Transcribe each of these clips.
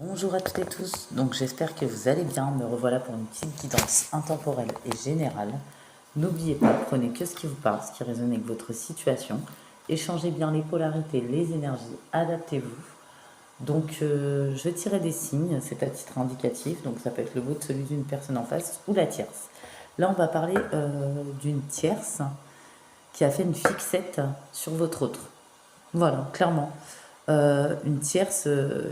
Bonjour à toutes et tous, donc j'espère que vous allez bien, me revoilà pour une petite guidance intemporelle et générale. N'oubliez pas, prenez que ce qui vous parle, ce qui résonne avec votre situation, échangez bien les polarités, les énergies, adaptez-vous. Donc je vais tirer des signes, c'est à titre indicatif, donc ça peut être le vôtre, celui d'une personne en face ou la tierce. Là on va parler d'une tierce qui a fait une fixette sur votre autre. Voilà, clairement. Une tierce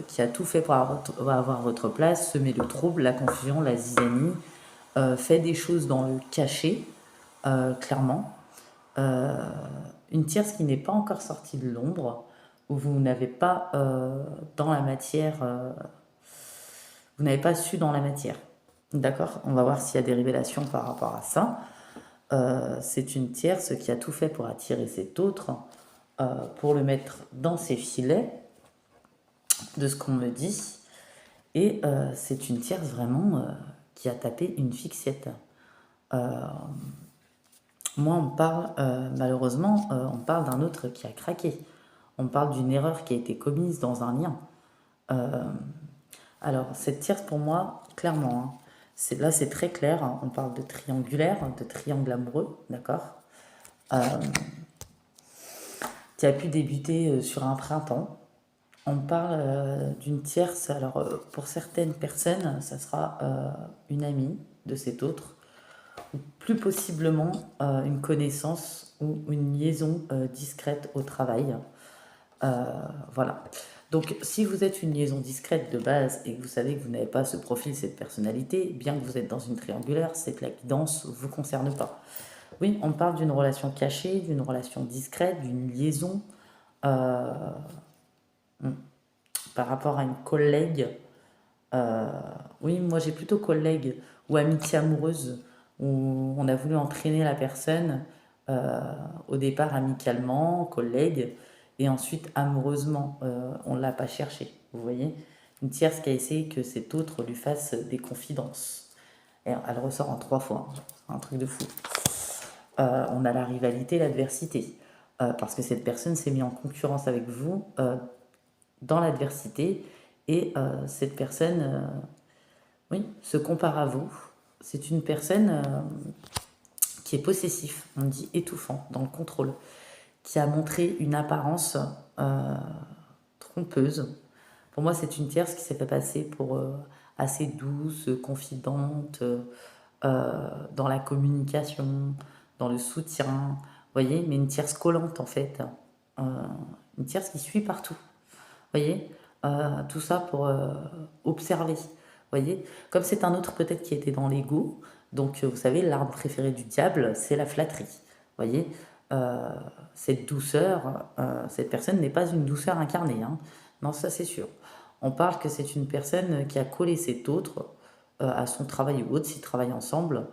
qui a tout fait pour avoir votre place, semer le trouble, la confusion, la zizanie, fait des choses dans le cachet, clairement. Euh, une tierce qui n'est pas encore sortie de l'ombre, où vous n'avez pas dans la matière, vous n'avez pas su dans la matière. D'accord. On va voir s'il y a des révélations par rapport à ça. C'est une tierce qui a tout fait pour attirer cet autre, pour le mettre dans ses filets, de ce qu'on me dit. Et c'est une tierce vraiment qui a tapé une fixette. Euh, Moi, on parle, malheureusement, on parle d'un autre qui a craqué. On parle d'une erreur qui a été commise dans un lien. Euh, alors, cette tierce, pour moi, clairement, hein, là, c'est très clair, hein, on parle de triangulaire, de triangle amoureux, d'accord, euh, qui a pu débuter sur un printemps. On parle d'une tierce, alors pour certaines personnes, ça sera une amie de cet autre, ou plus possiblement une connaissance ou une liaison discrète au travail. Voilà. Donc si vous êtes une liaison discrète de base et que vous savez que vous n'avez pas ce profil, cette personnalité, bien que vous êtes dans une triangulaire, c'est que la guidance ne vous concerne pas. Oui, on parle d'une relation cachée, d'une relation discrète, d'une liaison euh, par rapport à une collègue. Euh, oui, moi j'ai plutôt collègue ou amitié amoureuse où on a voulu entraîner la personne euh, au départ amicalement, collègue, et ensuite amoureusement. On ne l'a pas cherché, vous voyez. Une tierce qui a essayé que cet autre lui fasse des confidences. Et elle ressort en 3 fois, hein. C'est un truc de fou. On a la rivalité, l'adversité. Parce que cette personne s'est mise en concurrence avec vous dans l'adversité et cette personne oui, se compare à vous. C'est une personne qui est possessif, on dit étouffant, dans le contrôle, qui a montré une apparence euh, trompeuse. Pour moi, c'est une tierce qui s'est fait passer pour assez douce, confidente, dans la communication, dans le soutien, vous voyez, mais une tierce collante en fait. Euh, une tierce qui suit partout, vous voyez. Tout ça pour observer, vous voyez. Comme c'est un autre peut-être qui était dans l'ego, donc vous savez, l'arme préférée du diable, c'est la flatterie, vous voyez. Euh, cette douceur, cette personne n'est pas une douceur incarnée, hein. Non, ça c'est sûr. On parle que c'est une personne qui a collé cet autre à son travail ou autre, s'ils travaillent ensemble,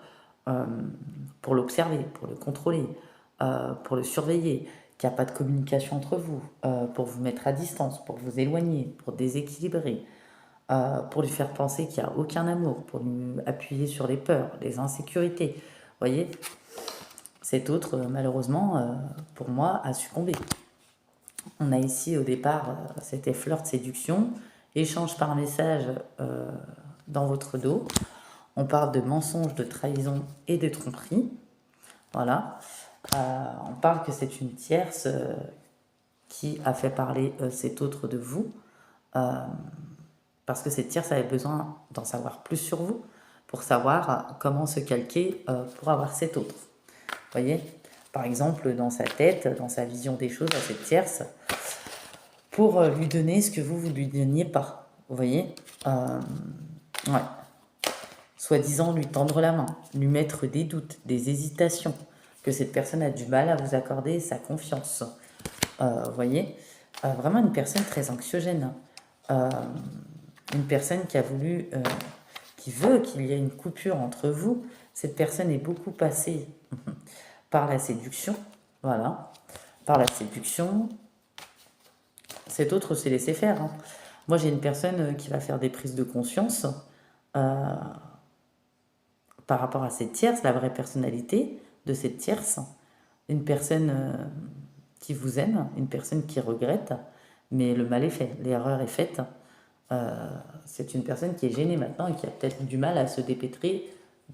euh, pour l'observer, pour le contrôler, pour le surveiller, qu'il n'y a pas de communication entre vous, pour vous mettre à distance, pour vous éloigner, pour déséquilibrer, pour lui faire penser qu'il n'y a aucun amour, pour lui appuyer sur les peurs, les insécurités. Vous voyez, cet autre, malheureusement, pour moi, a succombé. On a ici au départ, c'était flirt, séduction, échange par message dans votre dos. On parle de mensonges, de trahison et de tromperie. Voilà. On parle que c'est une tierce qui a fait parler cet autre de vous, euh, parce que cette tierce avait besoin d'en savoir plus sur vous, pour savoir comment se calquer pour avoir cet autre. Vous voyez. Par exemple, dans sa tête, dans sa vision des choses à cette tierce, pour lui donner ce que vous lui donniez pas. Vous voyez. Ouais. Soi-disant lui tendre la main, lui mettre des doutes, des hésitations, que cette personne a du mal à vous accorder sa confiance. Vous voyez, vraiment une personne très anxiogène. Euh, une personne qui a voulu, qui veut qu'il y ait une coupure entre vous. Cette personne est beaucoup passée par la séduction. Voilà, par la séduction. Cet autre s'est laissé faire, hein. Moi, j'ai une personne qui va faire des prises de conscience par rapport à cette tierce, la vraie personnalité de cette tierce. Une personne qui vous aime, une personne qui regrette, mais le mal est fait, l'erreur est faite. C'est une personne qui est gênée maintenant et qui a peut-être du mal à se dépêtrer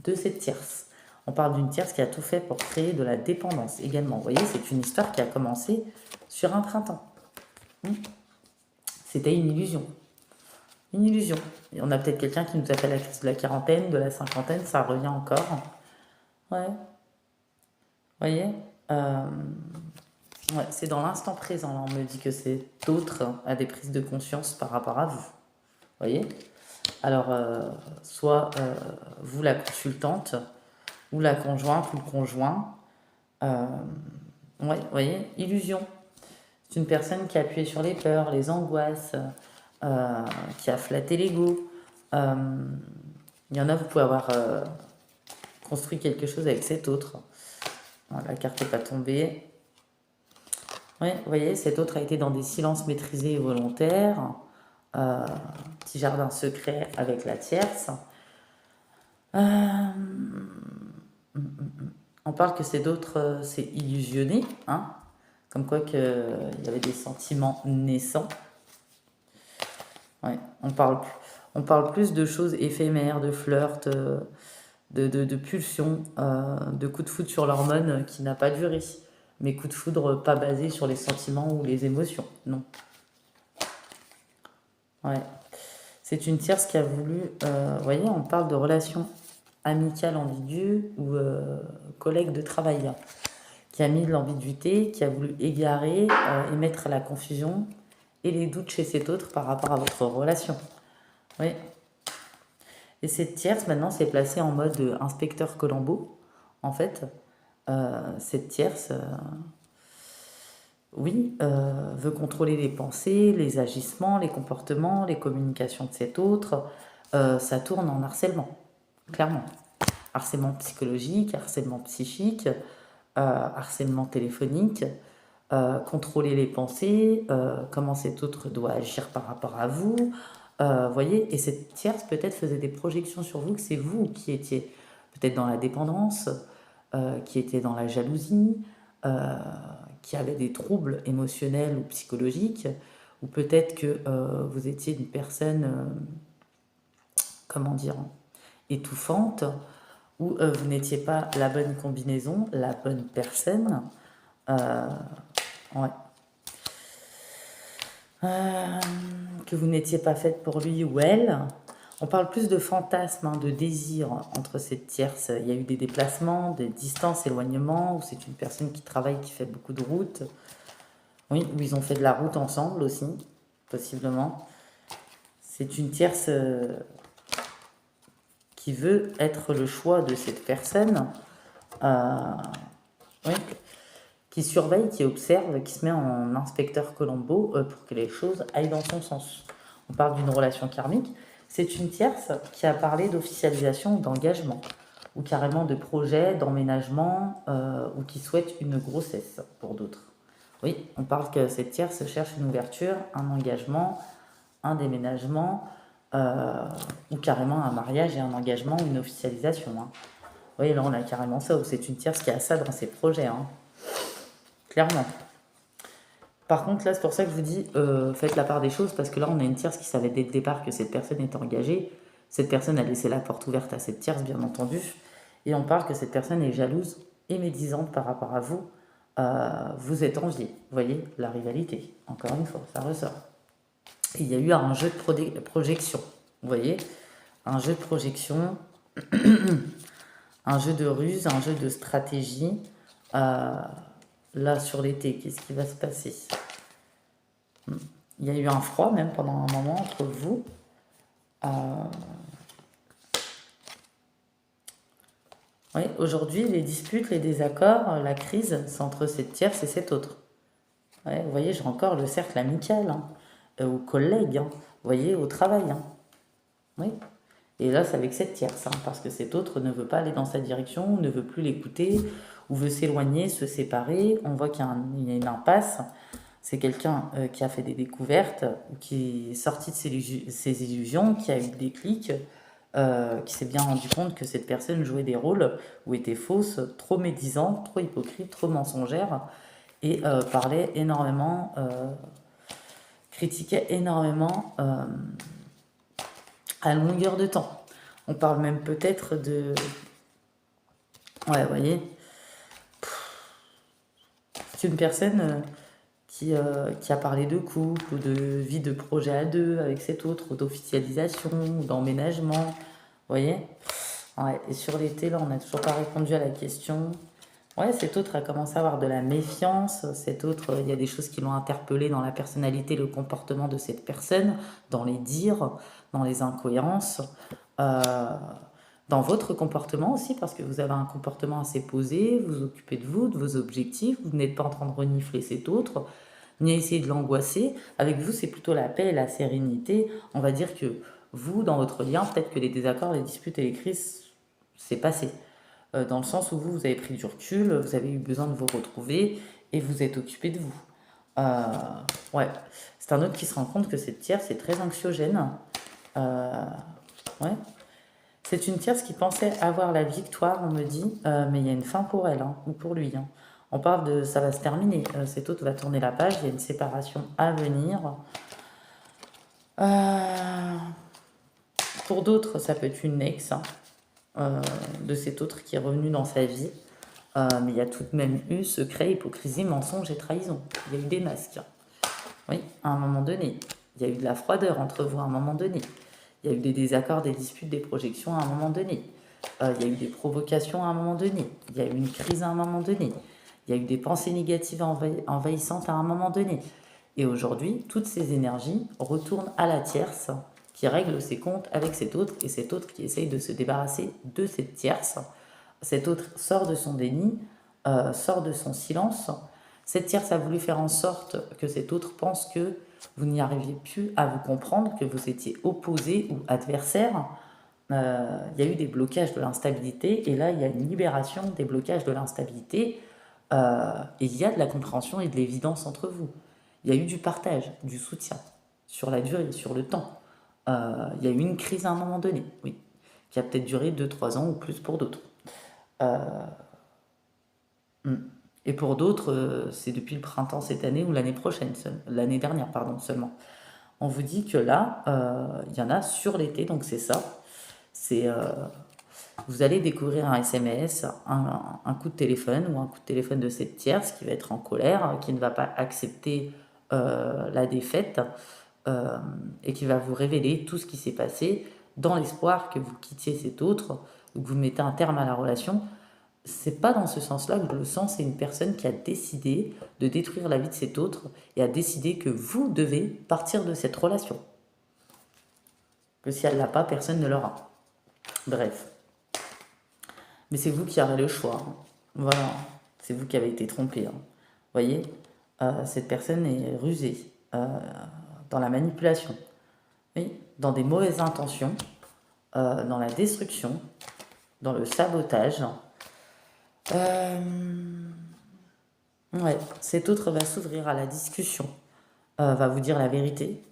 de cette tierce. On parle d'une tierce qui a tout fait pour créer de la dépendance également. Vous voyez, c'est une histoire qui a commencé sur un printemps. C'était une illusion. Une illusion. Et on a peut-être quelqu'un qui nous a fait la crise de la quarantaine, de la cinquantaine, ça revient encore. Ouais. Vous voyez ouais, c'est dans l'instant présent. Là, on me dit que c'est d'autres à des prises de conscience par rapport à vous. Vous voyez. Alors, soit vous, la consultante, ou la conjointe, ou le conjoint. Ouais, vous voyez, illusion. C'est une personne qui a appuyé sur les peurs, les angoisses, qui a flatté l'ego. Il y en a, vous pouvez avoir construit quelque chose avec cet autre. La carte n'est pas tombée. Oui, vous voyez, cet autre a été dans des silences maîtrisés et volontaires. Petit jardin secret avec la tierce. On parle que cet autre s'est illusionné, hein, comme quoi qu'il y avait des sentiments naissants. Ouais, on parle plus de choses éphémères, de flirt, de pulsions, de coups de foudre sur l'hormone qui n'a pas duré. Mais coups de foudre pas basés sur les sentiments ou les émotions, non. Ouais. C'est une tierce qui a voulu... vous voyez, on parle de relations amicales ambiguës ou collègues de travail, qui a mis de l'ambiguïté, qui a voulu égarer et mettre la confusion et les doutes chez cet autre par rapport à votre relation. Oui. Et cette tierce, maintenant, s'est placée en mode inspecteur Colombo. En fait, cette tierce, oui, veut contrôler les pensées, les agissements, les comportements, les communications de cet autre. Ça tourne en harcèlement, clairement. Harcèlement psychologique, harcèlement psychique, harcèlement téléphonique, contrôler les pensées, comment cet autre doit agir par rapport à vous. Voyez, et cette tierce peut-être faisait des projections sur vous, que c'est vous qui étiez peut-être dans la dépendance, qui étiez dans la jalousie, qui avait des troubles émotionnels ou psychologiques, ou peut-être que vous étiez une personne, comment dire, étouffante, ou vous n'étiez pas la bonne combinaison, la bonne personne. Ouais. Que vous n'étiez pas faite pour lui ou elle. On parle plus de fantasmes, hein, de désirs entre cette tierce. Il y a eu des déplacements, des distances, éloignements, où c'est une personne qui travaille, qui fait beaucoup de routes. Oui, où ils ont fait de la route ensemble aussi, possiblement. C'est une tierce qui veut être le choix de cette personne. Oui, qui surveille, qui observe, qui se met en inspecteur Colombo pour que les choses aillent dans son sens. On parle d'une relation karmique. C'est une tierce qui a parlé d'officialisation ou d'engagement, ou carrément de projet, d'emménagement, ou qui souhaite une grossesse pour d'autres. Oui, on parle que cette tierce cherche une ouverture, un engagement, un déménagement, ou carrément un mariage et un engagement, une officialisation. Hein. Oui, là on a carrément ça, ou c'est une tierce qui a ça dans ses projets. Hein. Clairement. Par contre, là, c'est pour ça que je vous dis, faites la part des choses, parce que là, on a une tierce qui savait dès le départ que cette personne était engagée. Cette personne a laissé la porte ouverte à cette tierce, bien entendu. Et on parle que cette personne est jalouse et médisante par rapport à vous. Vous êtes envié. Vous voyez, la rivalité. Encore une fois, ça ressort. Et il y a eu un jeu de projection. Vous voyez, un jeu de projection, un jeu de ruse, un jeu de stratégie. Là, sur l'été, qu'est-ce qui va se passer? Il y a eu un froid, même pendant un moment, entre vous. Oui, aujourd'hui, les disputes, les désaccords, la crise, c'est entre cette tierce et cette autre. Ouais, vous voyez, j'ai encore le cercle amical, hein, aux collègues, hein, vous voyez, au travail. Hein. Oui. Et là, c'est avec cette tierce, hein, parce que cet autre ne veut pas aller dans sa direction, ne veut plus l'écouter, ou veut s'éloigner, se séparer. On voit qu'il y a une impasse. C'est quelqu'un qui a fait des découvertes, qui est sorti de ses illusions, qui a eu des déclics, qui s'est bien rendu compte que cette personne jouait des rôles ou était fausse, trop médisante, trop hypocrite, trop mensongère, et parlait énormément, critiquait énormément à longueur de temps. On parle même peut-être de... Ouais, vous voyez, c'est une personne qui a parlé de couple ou de vie de projet à deux avec cet autre, ou d'officialisation, ou d'emménagement. Vous voyez? Ouais, et sur l'été, là, on n'a toujours pas répondu à la question. Ouais, cet autre a commencé à avoir de la méfiance. Cet autre, il y a des choses qui l'ont interpellé dans la personnalité, le comportement de cette personne, dans les dires, dans les incohérences, euh, dans votre comportement aussi, parce que vous avez un comportement assez posé, vous vous occupez de vous, de vos objectifs, vous n'êtes pas en train de renifler cet autre, ni à essayer de l'angoisser. Avec vous, c'est plutôt la paix et la sérénité. On va dire que vous, dans votre lien, peut-être que les désaccords, les disputes et les crises, c'est passé. Dans le sens où vous, vous avez pris du recul, vous avez eu besoin de vous retrouver et vous êtes occupé de vous. Euh, ouais, c'est un autre qui se rend compte que cette tierce est très anxiogène. Euh, ouais, c'est une tierce qui pensait avoir la victoire, on me dit, mais il y a une fin pour elle, hein, ou pour lui, hein. On parle de ça va se terminer. Cet autre va tourner la page, il y a une séparation à venir. Euh, pour d'autres, ça peut être une ex, hein, de cet autre qui est revenu dans sa vie. Mais il y a tout de même eu secret, hypocrisie, mensonge et trahison. Il y a eu des masques. Oui, à un moment donné. Il y a eu de la froideur entre vous à un moment donné. Il y a eu des désaccords, des disputes, des projections à un moment donné. Il y a eu des provocations à un moment donné. Il y a eu une crise à un moment donné. Il y a eu des pensées négatives envahissantes à un moment donné. Et aujourd'hui, toutes ces énergies retournent à la tierce qui règle ses comptes avec cet autre et cet autre qui essaye de se débarrasser de cette tierce. Cet autre sort de son déni, sort de son silence. Cette tierce a voulu faire en sorte que cet autre pense que vous n'y arriviez plus à vous comprendre, que vous étiez opposé ou adversaire. Il y a eu des blocages de l'instabilité et là il y a une libération des blocages de l'instabilité et il y a de la compréhension et de l'évidence entre vous. Il y a eu du partage, du soutien sur la durée, sur le temps. Il y a eu une crise à un moment donné, oui, qui a peut-être duré 2-3 ans ou plus pour d'autres. Euh, hmm. Et pour d'autres, c'est depuis le printemps cette année ou l'année prochaine, l'année dernière, pardon, seulement. On vous dit que là, il y en a sur l'été, donc c'est ça. C'est vous allez découvrir un SMS, un coup de téléphone ou un coup de téléphone de cette tierce qui va être en colère, qui ne va pas accepter la défaite euh, et qui va vous révéler tout ce qui s'est passé dans l'espoir que vous quittiez cet autre ou que vous mettez un terme à la relation. C'est pas dans ce sens-là que je le sens, c'est une personne qui a décidé de détruire la vie de cet autre et a décidé que vous devez partir de cette relation. Que si elle l'a pas, personne ne l'aura. Bref. Mais c'est vous qui aurez le choix, hein. Voilà, c'est vous qui avez été trompé, hein. Vous voyez, cette personne est rusée dans la manipulation, oui, dans des mauvaises intentions, dans la destruction, dans le sabotage. Euh, ouais, cet autre va s'ouvrir à la discussion, va vous dire la vérité,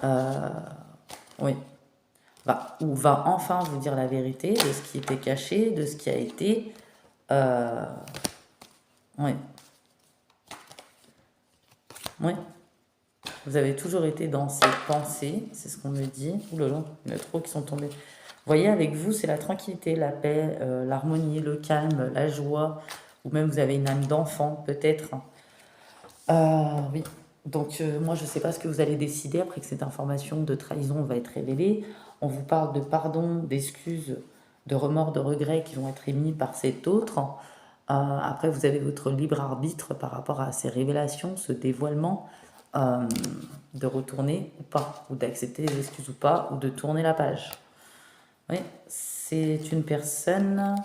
euh, oui, ou va enfin vous dire la vérité de ce qui était caché, de ce qui a été. Euh, oui, oui. Vous avez toujours été dans ces pensées, c'est ce qu'on me dit. Ouh là là, il y en a trop qui sont tombés. Vous voyez, avec vous, c'est la tranquillité, la paix, l'harmonie, le calme, la joie, ou même vous avez une âme d'enfant, peut-être. Oui. Donc, moi, je ne sais pas ce que vous allez décider après que cette information de trahison va être révélée. On vous parle de pardon, d'excuses, de remords, de regrets qui vont être émis par cet autre. Après, vous avez votre libre arbitre par rapport à ces révélations, ce dévoilement, euh, de retourner ou pas, ou d'accepter les excuses ou pas, ou de tourner la page. Oui, c'est une personne,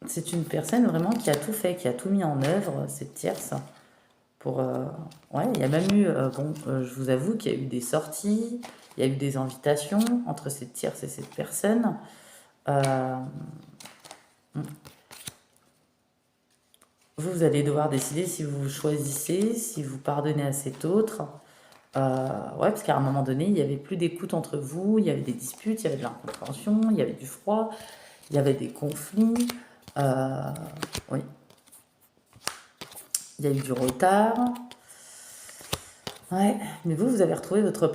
c'est une personne vraiment qui a tout fait, qui a tout mis en œuvre, cette tierce. Pour, ouais, il y a même eu, bon, je vous avoue qu'il y a eu des sorties, il y a eu des invitations entre cette tierce et cette personne. Euh, vous allez devoir décider si vous choisissez, si vous pardonnez à cet autre. Ouais, parce qu'à un moment donné, il n'y avait plus d'écoute entre vous, il y avait des disputes, il y avait de l'incompréhension, il y avait du froid, il y avait des conflits. Euh, oui, il y a eu du retard. Ouais, mais vous avez retrouvé votre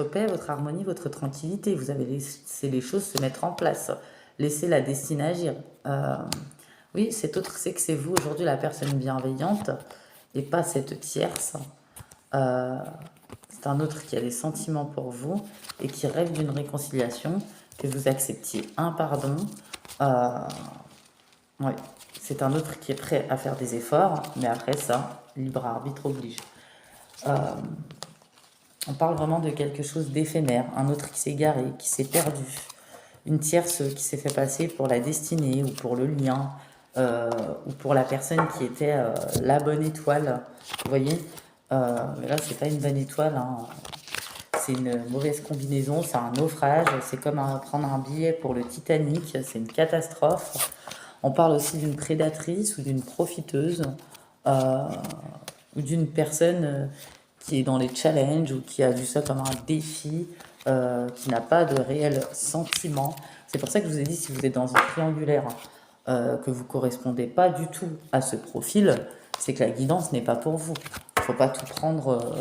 paix, votre harmonie, votre tranquillité. Vous avez laissé les choses se mettre en place. Laissez la destinée agir. Euh, oui, cet autre sait que c'est vous aujourd'hui la personne bienveillante et pas cette tierce. Euh, c'est un autre qui a des sentiments pour vous et qui rêve d'une réconciliation, que vous acceptiez un pardon. Euh, ouais, c'est un autre qui est prêt à faire des efforts, mais après ça, libre arbitre oblige. Euh, On parle vraiment de quelque chose d'éphémère, un autre qui s'est garé, qui s'est perdu, une tierce qui s'est fait passer pour la destinée ou pour le lien, euh, ou pour la personne qui était la bonne étoile. Vous voyez. Mais là, c'est pas une bonne étoile, hein. C'est une mauvaise combinaison, c'est un naufrage, c'est comme prendre un billet pour le Titanic, c'est une catastrophe. On parle aussi d'une prédatrice ou d'une profiteuse, euh, ou d'une personne qui est dans les challenges ou qui a vu ça comme un défi, qui n'a pas de réel sentiment. C'est pour ça que je vous ai dit, si vous êtes dans un triangulaire, que vous ne correspondez pas du tout à ce profil, c'est que la guidance n'est pas pour vous. Il ne faut pas tout prendre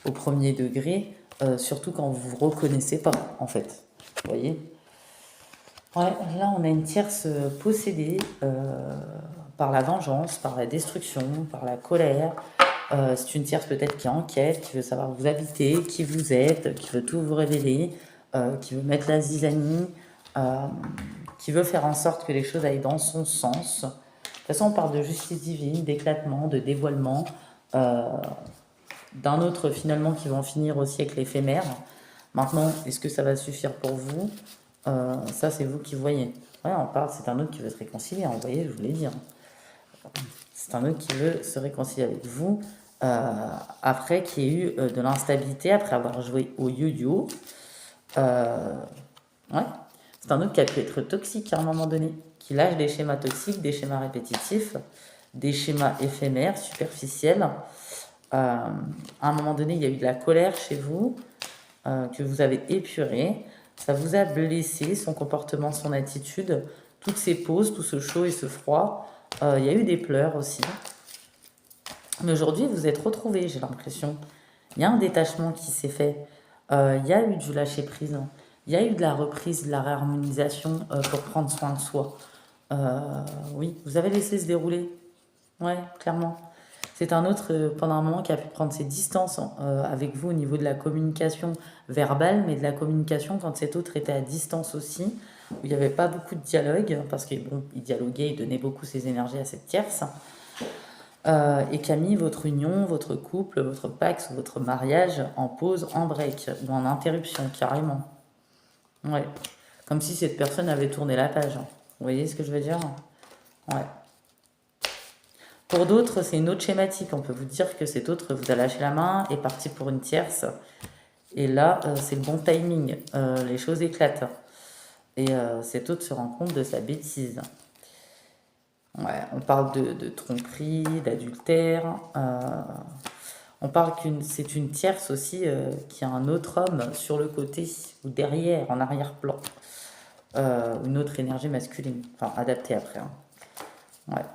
au premier degré, surtout quand vous ne vous reconnaissez pas, en fait. Vous voyez. Ouais, là, on a une tierce possédée par la vengeance, par la destruction, par la colère. C'est une tierce peut-être qui enquête, qui veut savoir où vous habitez, qui vous êtes, qui veut tout vous révéler, qui veut mettre la zizanie, euh, qui veut faire en sorte que les choses aillent dans son sens. De toute façon, on parle de justice divine, d'éclatement, de dévoilement, euh, d'un autre finalement qui va en finir au siècle éphémère. Maintenant, est-ce que ça va suffire pour vous? Ça, c'est vous qui voyez. Ouais, on parle, c'est un autre qui veut se réconcilier, hein, vous voyez, je vous l'ai dit, hein. C'est un autre qui veut se réconcilier avec vous, après qu'il y ait eu de l'instabilité, après avoir joué au yo-yo. Euh, ouais, c'est un autre qui a pu être toxique à un moment donné, qui lâche des schémas toxiques, des schémas répétitifs, des schémas éphémères, superficiels. À un moment donné, il y a eu de la colère chez vous, que vous avez épuré. Ça vous a blessé, son comportement, son attitude, toutes ces pauses, tout ce chaud et ce froid. Il y a eu des pleurs aussi. Mais aujourd'hui, vous êtes retrouvés, j'ai l'impression. Il y a un détachement qui s'est fait. Il y a eu du lâcher-prise. Il y a eu de la reprise, de la réharmonisation pour prendre soin de soi. Oui, vous avez laissé se dérouler. Ouais, clairement. C'est un autre, pendant un moment, qui a pu prendre ses distances avec vous au niveau de la communication verbale, mais de la communication quand cet autre était à distance aussi, où il n'y avait pas beaucoup de dialogue, parce qu'il bon, il dialoguait, il donnait beaucoup ses énergies à cette tierce, et qui a mis votre union, votre couple, votre pax ou votre mariage en pause, en break, ou en interruption, carrément. Ouais. Comme si cette personne avait tourné la page. Vous voyez ce que je veux dire? Ouais. Pour d'autres, c'est une autre schématique. On peut vous dire que cet autre vous a lâché la main, est parti pour une tierce. Et là, c'est le bon timing. Les choses éclatent. Et cet autre se rend compte de sa bêtise. Ouais, on parle de tromperie, d'adultère. On parle c'est une tierce aussi qui a un autre homme sur le côté ou derrière, en arrière-plan. Une autre énergie masculine. Enfin, adaptée après, hein. Ouais.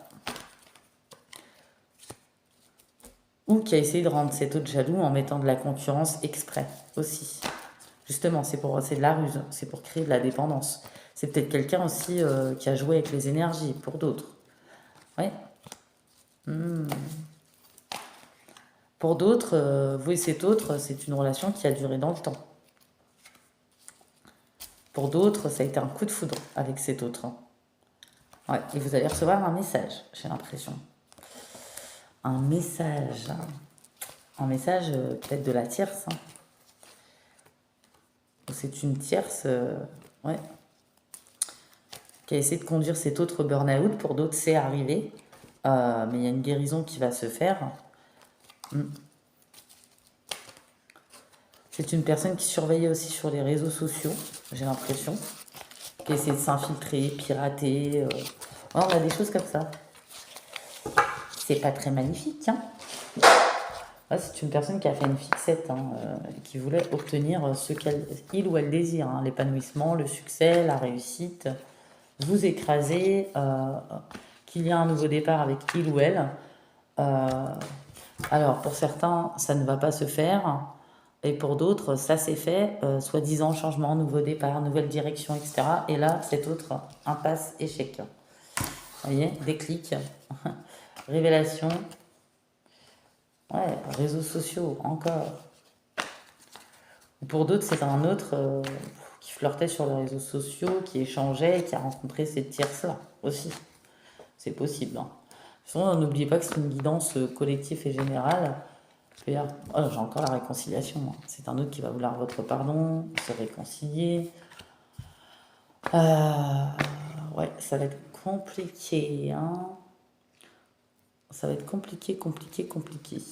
Ou qui a essayé de rendre cet autre jaloux en mettant de la concurrence exprès aussi. Justement, c'est de la ruse, c'est pour créer de la dépendance. C'est peut-être quelqu'un aussi qui a joué avec les énergies pour d'autres. Oui. Pour d'autres, vous et cet autre, c'est une relation qui a duré dans le temps. Pour d'autres, ça a été un coup de foudre avec cet autre. Ouais. Et vous allez recevoir un message, j'ai l'impression. Un message. Un message peut-être de la tierce, hein. C'est une tierce, ouais, qui a essayé de conduire cet autre burn-out. Pour d'autres, c'est arrivé. Mais il y a une guérison qui va se faire. C'est une personne qui surveillait aussi sur les réseaux sociaux, j'ai l'impression. Qui a essayé de s'infiltrer, pirater. On a des choses comme ça. C'est pas très magnifique, hein. Là, c'est une personne qui a fait une fixette, hein, qui voulait obtenir ce qu'il ou elle désire, hein, l'épanouissement, le succès, la réussite, vous écraser, qu'il y a un nouveau départ avec il ou elle. Euh, Alors, pour certains, ça ne va pas se faire. Et pour d'autres, ça s'est fait, soi-disant changement, nouveau départ, nouvelle direction, etc. Et là, cet autre, impasse, échec. Vous voyez, déclic, révélation, ouais, réseaux sociaux, encore. Pour d'autres, c'est un autre qui flirtait sur les réseaux sociaux, qui échangeait et qui a rencontré cette tierce-là aussi. C'est possible, hein. De toute façon, n'oubliez pas que c'est une guidance collective et générale. Oh, j'ai encore la réconciliation, hein. C'est un autre qui va vouloir votre pardon, se réconcilier. Euh, ouais, ça va être compliqué, hein. Ça va être compliqué, compliqué, compliqué.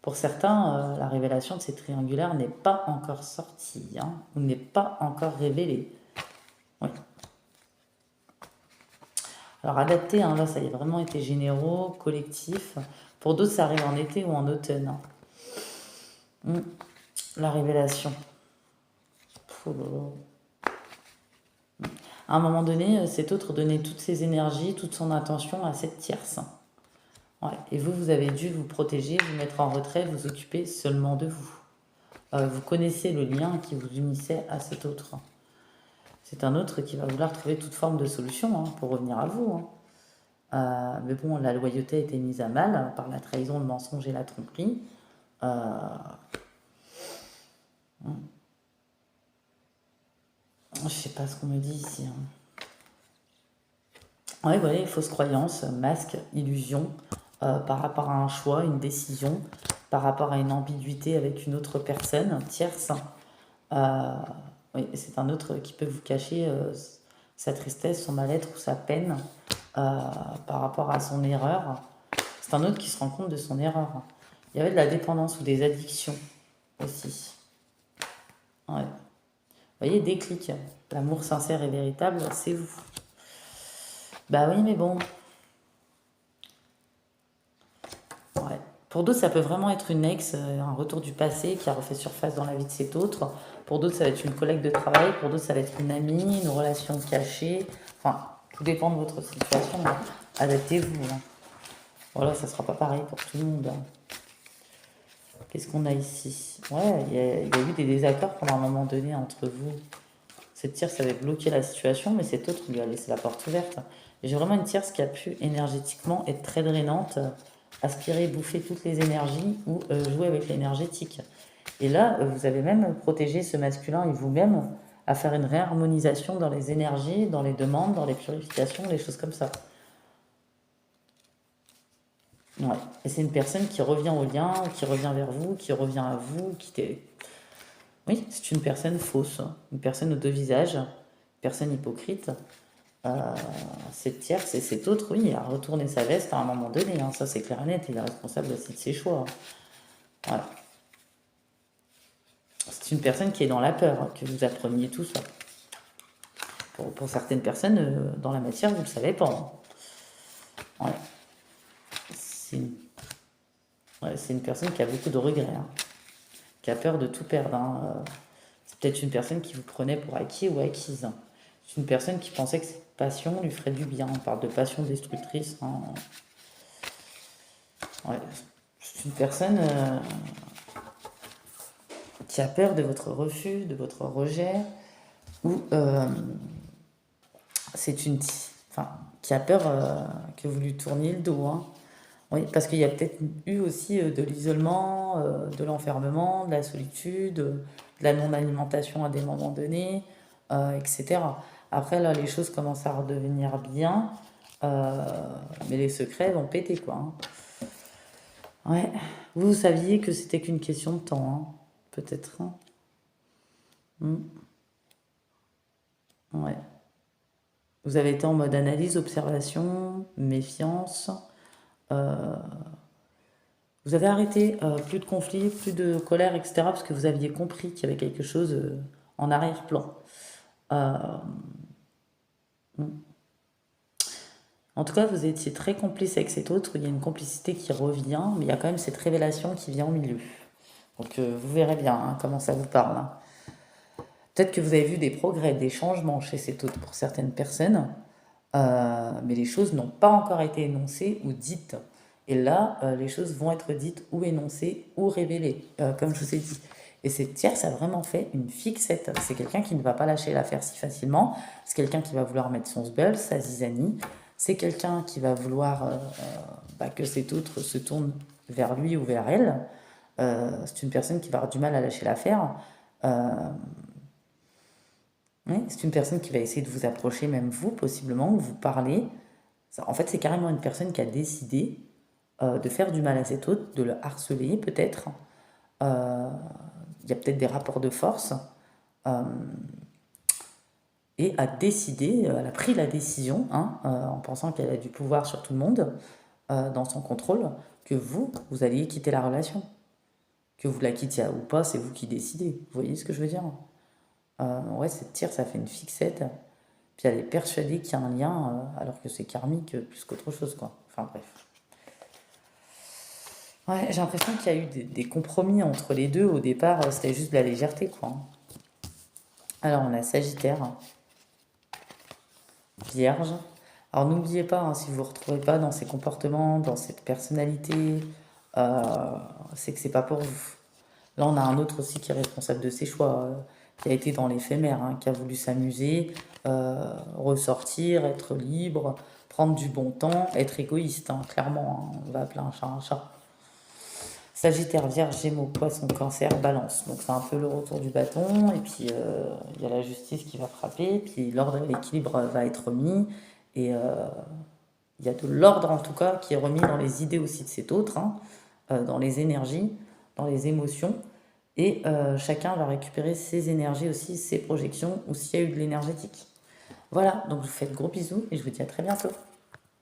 Pour certains, la révélation de ces triangulaires n'est pas encore sortie, hein, ou n'est pas encore révélée. Oui. Alors adapté, hein, là ça a vraiment été généraux, collectif. Pour d'autres, ça arrive en été ou en automne, hein. La révélation. Oh là là. À un moment donné, cet autre donnait toutes ses énergies, toute son attention à cette tierce. Ouais. Et vous, vous avez dû vous protéger, vous mettre en retrait, vous occuper seulement de vous. Vous connaissez le lien qui vous unissait à cet autre. C'est un autre qui va vouloir trouver toute forme de solution, hein, pour revenir à vous, hein. Mais bon, la loyauté a été mise à mal par la trahison, le mensonge et la tromperie. Euh, je sais pas ce qu'on me dit ici, hein. Ouais, voilà, fausses croyances, masque, illusion, par rapport à un choix, une décision, par rapport à une ambiguïté avec une autre personne, tierce. Euh, oui, c'est un autre qui peut vous cacher sa tristesse, son mal-être ou sa peine par rapport à son erreur. C'est un autre qui se rend compte de son erreur. Il y avait de la dépendance ou des addictions aussi. Ouais. Vous voyez, déclic. L'amour sincère et véritable, c'est vous. Bah oui, mais bon. Ouais. Pour d'autres, ça peut vraiment être une ex, un retour du passé qui a refait surface dans la vie de cet autre. Pour d'autres, ça va être une collègue de travail. Pour d'autres, ça va être une amie, une relation cachée. Enfin, tout dépend de votre situation, hein. Adaptez-vous, hein. Voilà, ça sera pas pareil pour tout le monde, hein. Qu'est-ce qu'on a ici? Ouais, il y a eu des désaccords pendant un moment donné entre vous. Cette tierce avait bloqué la situation, mais cet autre lui a laissé la porte ouverte. Et j'ai vraiment une tierce qui a pu énergétiquement être très drainante, aspirer, bouffer toutes les énergies ou jouer avec l'énergétique. Et là, vous avez même protégé ce masculin et vous-même à faire une réharmonisation dans les énergies, dans les demandes, dans les purifications, les choses comme ça. Ouais. Et c'est une personne qui revient au lien, qui revient vers vous, qui revient à vous, qui t'est... Oui, c'est une personne fausse, une personne aux deux visages, une personne hypocrite. Euh, cette tierce et cet autre, oui, a retourné sa veste à un moment donné, hein, ça c'est clair et net, il est responsable aussi de ses choix, hein. Voilà. C'est une personne qui est dans la peur, hein, que vous appreniez tout ça. Pour certaines personnes, dans la matière, vous ne le savez pas, hein. Ouais. C'est une, ouais, c'est une personne qui a beaucoup de regrets, hein, qui a peur de tout perdre, hein. C'est peut-être une personne qui vous prenait pour acquis ou acquise, hein. C'est une personne qui pensait que cette passion lui ferait du bien. On parle de passion destructrice, hein. Ouais. C'est une personne qui a peur de votre refus, de votre rejet, ou c'est une, enfin, qui a peur que vous lui tourniez le dos, hein. Oui, parce qu'il y a peut-être eu aussi de l'isolement, de l'enfermement, de la solitude, de la non-alimentation à des moments donnés, etc. Après, là, les choses commencent à redevenir bien, euh, mais les secrets vont péter, quoi, hein. Ouais, vous saviez que c'était qu'une question de temps, hein, peut-être, hein. Hmm. Ouais. Vous avez été en mode analyse, observation, méfiance. euh, Vous avez arrêté, plus de conflits, plus de colère, etc. Parce que vous aviez compris qu'il y avait quelque chose en arrière-plan. Euh, mm. En tout cas, vous étiez très complice avec cet autre. Il y a une complicité qui revient, mais il y a quand même cette révélation qui vient au milieu. Donc vous verrez bien, hein, comment ça vous parle, hein. Peut-être que vous avez vu des progrès, des changements chez cet autre pour certaines personnes, mais les choses n'ont pas encore été énoncées ou dites. Et là, les choses vont être dites ou énoncées ou révélées, comme je vous ai dit. Et cette tierce a vraiment fait une fixette. C'est quelqu'un qui ne va pas lâcher l'affaire si facilement. C'est quelqu'un qui va vouloir mettre son sbeul, sa zizanie. C'est quelqu'un qui va vouloir que cet autre se tourne vers lui ou vers elle. C'est une personne qui va avoir du mal à lâcher l'affaire. Euh, oui, c'est une personne qui va essayer de vous approcher, même vous, possiblement, ou vous parler. En fait, c'est carrément une personne qui a décidé de faire du mal à cet autre, de le harceler peut-être. Euh, Il y a peut-être des rapports de force. Euh, et a décidé, elle a pris la décision, hein, en pensant qu'elle a du pouvoir sur tout le monde, dans son contrôle, que vous alliez quitter la relation. Que vous la quittiez ou pas, c'est vous qui décidez. Vous voyez ce que je veux dire? Ouais, cette tire, ça fait une fixette. Puis elle est persuadée qu'il y a un lien, alors que c'est karmique plus qu'autre chose, quoi. Enfin bref. Ouais, j'ai l'impression qu'il y a eu des compromis entre les deux. Au départ, c'était juste de la légèreté, quoi. Alors, on a Sagittaire, Vierge. Alors, n'oubliez pas, hein, si vous ne vous retrouvez pas dans ces comportements, dans cette personnalité, euh, c'est que c'est pas pour vous. Là, on a un autre aussi qui est responsable de ses choix, qui a été dans l'éphémère, hein, qui a voulu s'amuser, ressortir, être libre, prendre du bon temps, être égoïste, hein, clairement, hein, on va appeler un chat un chat. Sagittaire, Vierge, Gémeaux, Poisson, Cancer, Balance. Donc c'est un peu le retour du bâton, et puis il y a la justice qui va frapper, puis l'ordre et l'équilibre va être remis, et il y a de l'ordre en tout cas qui est remis dans les idées aussi de cet autre, hein, dans les énergies, dans les émotions, et chacun va récupérer ses énergies aussi, ses projections, ou s'il y a eu de l'énergétique. Voilà, donc je vous fais de gros bisous, et je vous dis à très bientôt.